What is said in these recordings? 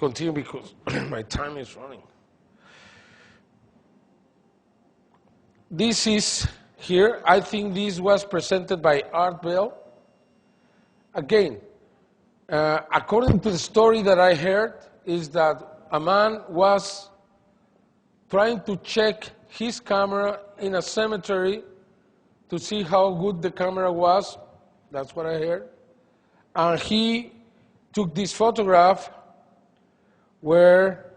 continue because my time is running. This is here. I think this was presented by Art Bell. Again, according to the story that I heard, is that a man was trying to check his camera in a cemetery to see how good the camera was. That's what I heard. And he took this photograph where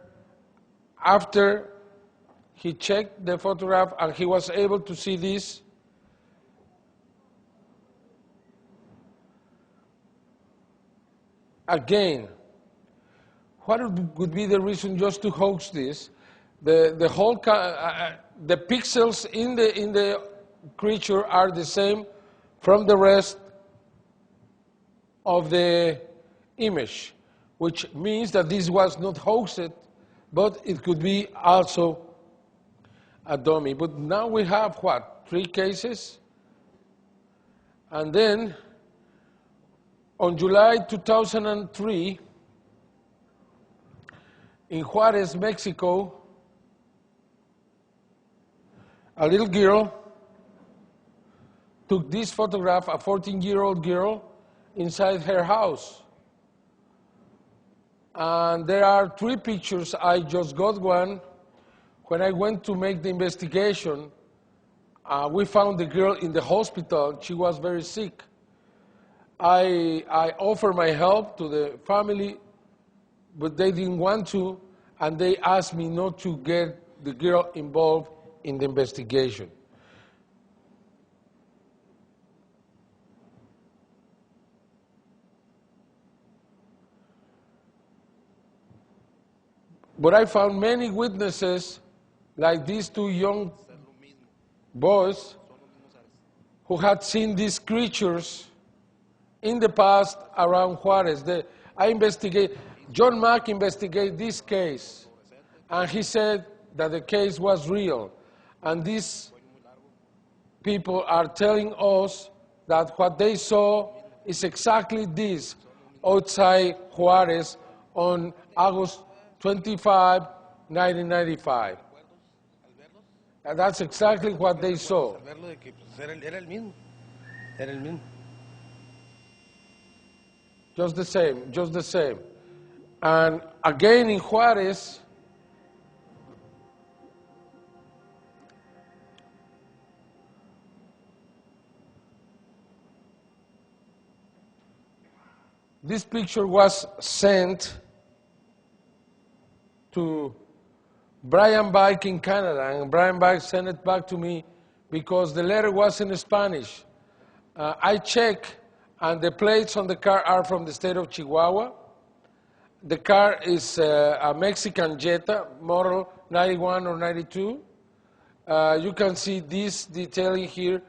after he checked the photograph and he was able to see this. Again, what would be the reason just to hoax this? The whole the pixels in the creature are the same from the rest of the image, which means that this was not hoaxed, but it could be also a dummy. But now we have what? 3 cases? And then on July 2003, in Juarez, Mexico, a little girl took this photograph, a 14-year-old girl, inside her house. And there are 3 pictures. I just got one. When I went to make the investigation, we found the girl in the hospital. She was very sick. I offered my help to the family, but they didn't want to, and they asked me not to get the girl involved in the investigation. But I found many witnesses, like these 2 young boys, who had seen these creatures in the past around Juarez. John Mack investigated this case, and he said that the case was real. And these people are telling us that what they saw is exactly this outside Juarez on August 25, 1995. And that's exactly what they saw. Just the same, just the same. And again in Juarez, this picture was sent to Brian Bike in Canada, and Brian Bike sent it back to me because the letter was in Spanish. I checked, and the plates on the car are from the state of Chihuahua. The car is a Mexican Jetta, model 91 or 92. You can see this detailing here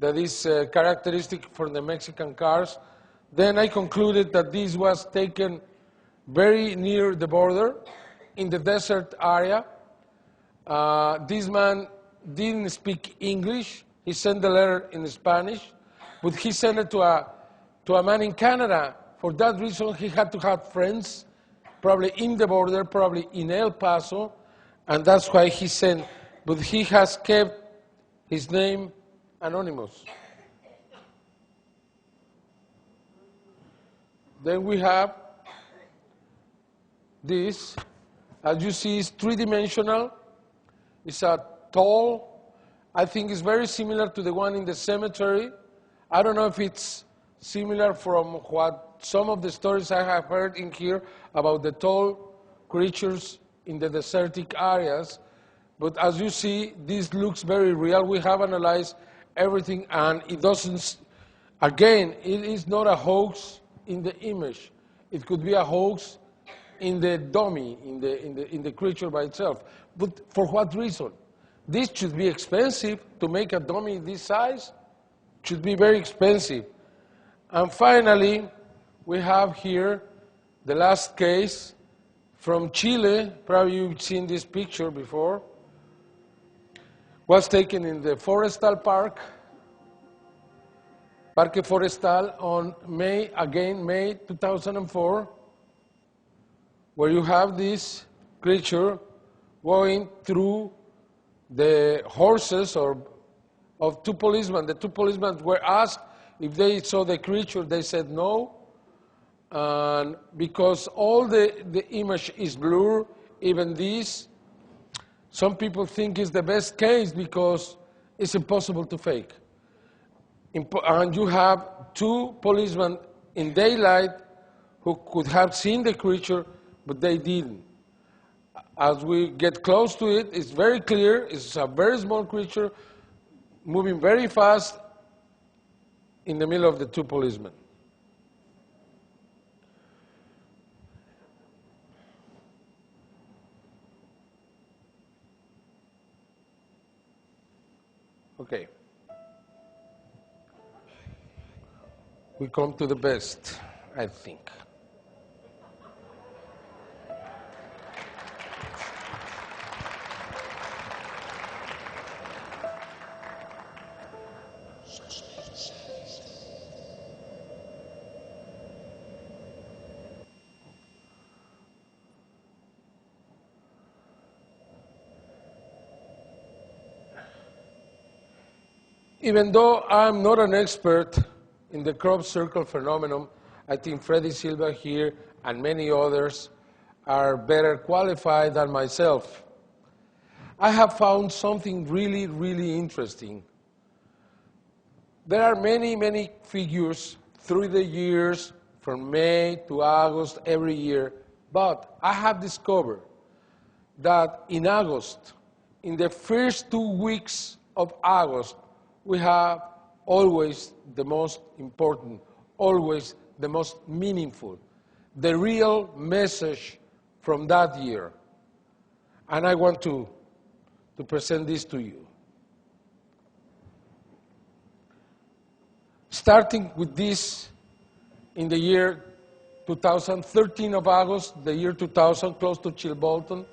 that is characteristic for the Mexican cars. Then I concluded that this was taken very near the border, in the desert area. This man didn't speak English. He sent the letter in Spanish, but he sent it to a man in Canada. For that reason, he had to have friends, probably in the border, probably in El Paso, and that's why he sent. But he has kept his name anonymous. Then we have this. As you see, it's 3-dimensional. It's a tall. I think it's very similar to the one in the cemetery. I don't know if it's similar from what some of the stories I have heard in here about the tall creatures in the desertic areas. But as you see, this looks very real. We have analyzed everything, and it doesn't, again, it is not a hoax in the image. It could be a hoax in the dummy, in the creature by itself. But for what reason? This should be expensive to make a dummy this size. It should be very expensive. And finally, we have here the last case from Chile. Probably you've seen this picture before. Was taken in the Forestal Park, Parque Forestal, on May 2004. where you have this creature going through the horses of two policemen. The two policemen were asked if they saw the creature. They said no. And because all the image is blurred, even this, some people think it's the best case because it's impossible to fake. And you have two policemen in daylight who could have seen the creature, but they didn't. As we get close to it, it's very clear. It's a very small creature moving very fast in the middle of the two policemen. Okay. We come to the best, I think. Even though I'm not an expert in the crop circle phenomenon, I think Freddy Silva here and many others are better qualified than myself. I have found something really, really interesting. There are many, many figures through the years, from May to August every year, but I have discovered that in August, in the first 2 weeks of August, we have always the most important, always the most meaningful, the real message from that year. And I want to present this to you. Starting with this in the year 2013 of August, the year 2000, close to Chilbolton,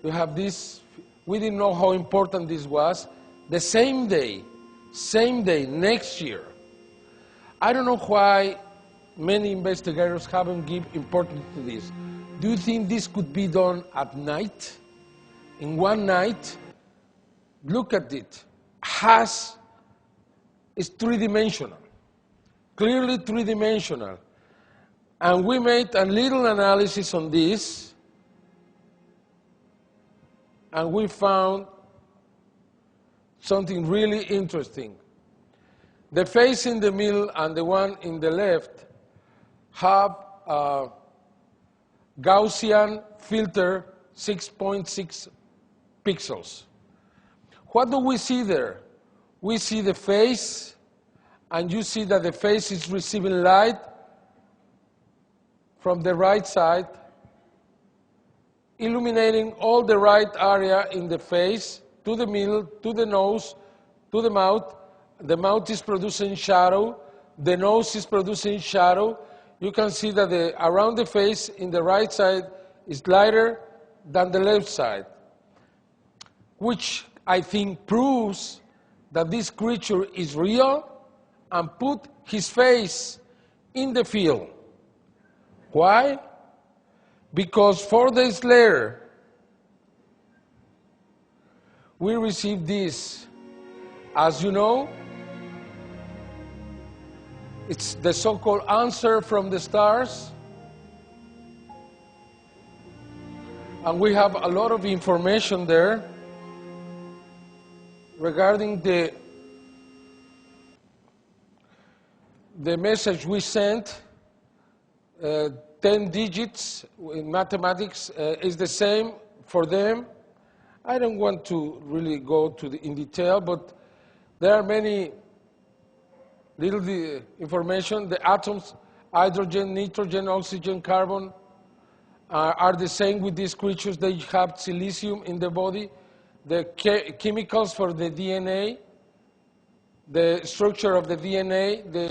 you have this. We didn't know how important this was. The same day, next year. I don't know why many investigators haven't given importance to this. Do you think this could be done at night? In one night? Look at it. It's three-dimensional, clearly three-dimensional. And we made a little analysis on this, and we found something really interesting. The face in the middle and the one in the left have a Gaussian filter 6.6 pixels. What do we see there? We see the face, and you see that the face is receiving light from the right side, illuminating all the right area in the face, to the middle, to the nose, to the mouth. The mouth is producing shadow. The nose is producing shadow. You can see that around the face in the right side is lighter than the left side, which I think proves that this creature is real and put his face in the field. Why? Because 4 days later, we received this. As you know, it's the so-called answer from the stars. And we have a lot of information there regarding the message we sent. 10 digits in mathematics is the same for them. I don't want to really go in detail, but there are many little information. The atoms, hydrogen, nitrogen, oxygen, carbon, are the same with these creatures. They have silicium in the body. The chemicals for the DNA, the structure of the DNA, the